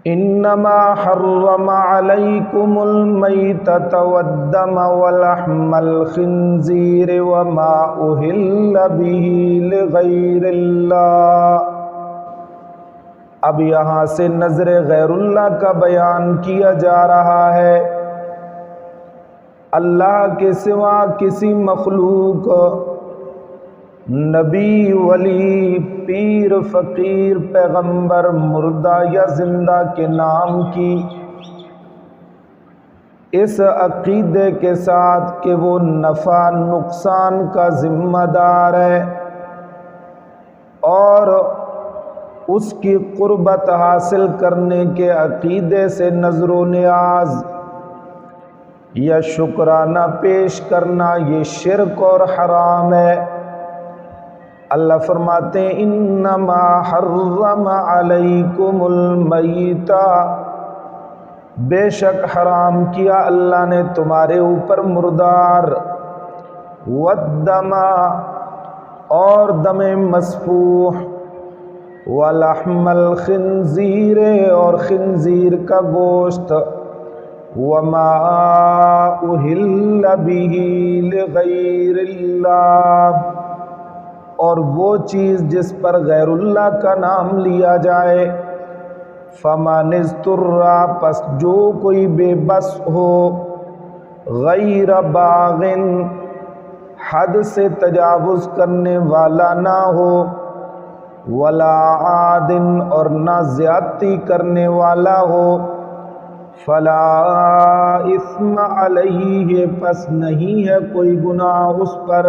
انما حرم علیکم المیتۃ والدم ولحم الخنزیر وما اہل به لغیر اللہ۔ اب یہاں سے نظر غیر اللہ کا بیان کیا جا رہا ہے۔ اللہ کے سوا کسی مخلوق، نبی، ولی، پیر، فقیر، پیغمبر، مردہ یا زندہ کے نام کی اس عقیدے کے ساتھ کہ وہ نفع نقصان کا ذمہ دار ہے اور اس کی قربت حاصل کرنے کے عقیدے سے نظر و نیاز یا شکرانہ پیش کرنا یہ شرک اور حرام ہے۔ اللہ فرماتے ہیں انما حرم علیکم المیتہ، بے شک حرام کیا اللہ نے تمہارے اوپر مردار، والدم اور دم مسفوح، ولحم الخنزیر اور خنزیر کا گوشت، وما اہل به لغیر اللہ، اور وہ چیز جس پر غیر اللہ کا نام لیا جائے، فمن اضطر، پس جو کوئی بے بس ہو، غیر باغ، حد سے تجاوز کرنے والا نہ ہو، ولا عاد، اور نہ زیادتی کرنے والا ہو، فلا اثم علیہ، پس نہیں ہے کوئی گناہ اس پر،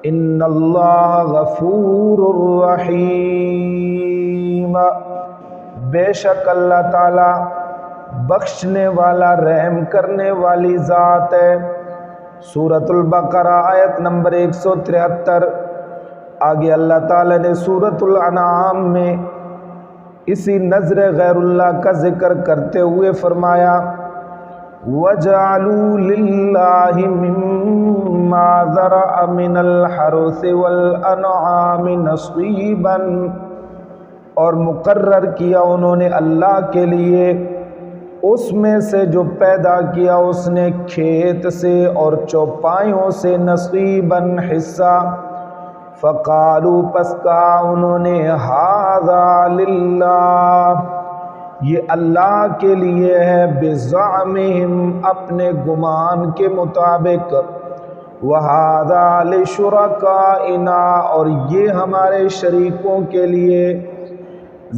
ان اللہ غفور الرحیم، بے شک اللہ تعالی بخشنے والا رحم کرنے والی ذات ہے۔ سورۃ البقرہ آیت نمبر 173۔ آگے اللہ تعالی نے سورۃ الانعام میں اسی نظر غیر اللہ کا ذکر کرتے ہوئے فرمایا وَجَعَلُوا لِلَّهِ مِمَّا ذَرَأَ مِنَ الْحَرْثِ وَالْأَنْعَامِ نَصِيبًا، اور مقرر کیا انہوں نے اللہ کے لیے اس میں سے جو پیدا کیا اس نے کھیت سے اور چوپایوں سے، نصیباً حصہ، فقالوا، پس کہا انہوں نے، ھذا للہ، یہ اللہ کے لیے ہے، بزعمہم، اپنے گمان کے مطابق، وھذا لشرکائنا، اور یہ ہمارے شریکوں کے لیے۔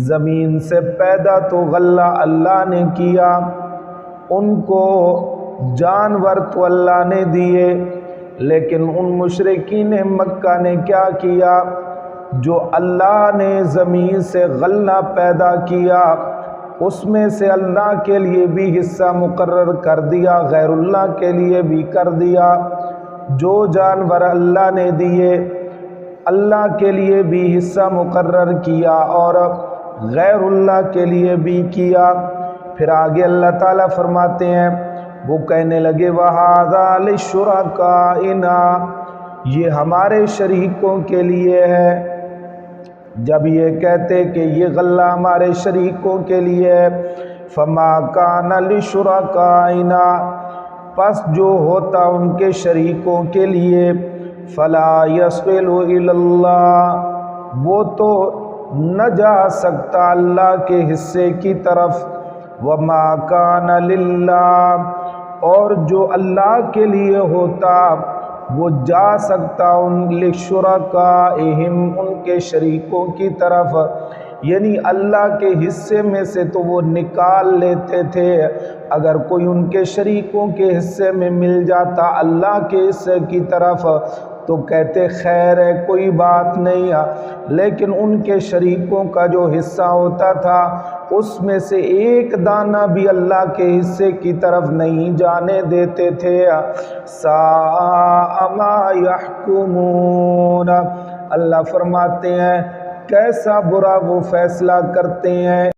زمین سے پیدا تو غلہ اللہ نے کیا، ان کو جانور تو اللہ نے دیے، لیکن ان مشرکین مکہ نے کیا کیا؟ جو اللہ نے زمین سے غلہ پیدا کیا اس میں سے اللہ کے لیے بھی حصہ مقرر کر دیا، غیر اللہ کے لیے بھی کر دیا۔ جو جانور اللہ نے دیے اللہ کے لیے بھی حصہ مقرر کیا اور غیر اللہ کے لیے بھی کیا۔ پھر آگے اللہ تعالیٰ فرماتے ہیں، وہ کہنے لگے وَھَذَا لِشُرَکَائِنَا، یہ ہمارے شریکوں کے لیے ہے۔ جب یہ کہتے کہ یہ غلہ ہمارے شریکوں کے لیے ہے، فَمَا كَانَ لِشُرَكَائِنَا، پس جو ہوتا ان کے شریکوں کے لیے، فَلَا يَصِلُ إِلَى اللَّهِ، وہ تو نہ جا سکتا اللہ کے حصے کی طرف، وَمَا كَانَ لِلَّهِ، اور جو اللہ کے لیے ہوتا وہ جا سکتا ان لِشُرَكَائِهِمْ، ان کے شریکوں کی طرف، یعنی اللہ کے حصے میں سے تو وہ نکال لیتے تھے۔ اگر کوئی ان کے شریکوں کے حصے میں مل جاتا اللہ کے حصے کی طرف تو کہتے خیر ہے، کوئی بات نہیں، لیکن ان کے شریکوں کا جو حصہ ہوتا تھا اس میں سے ایک دانہ بھی اللہ کے حصے کی طرف نہیں جانے دیتے تھے۔ ساء ما یحکمون، اللہ فرماتے ہیں کیسا برا وہ فیصلہ کرتے ہیں۔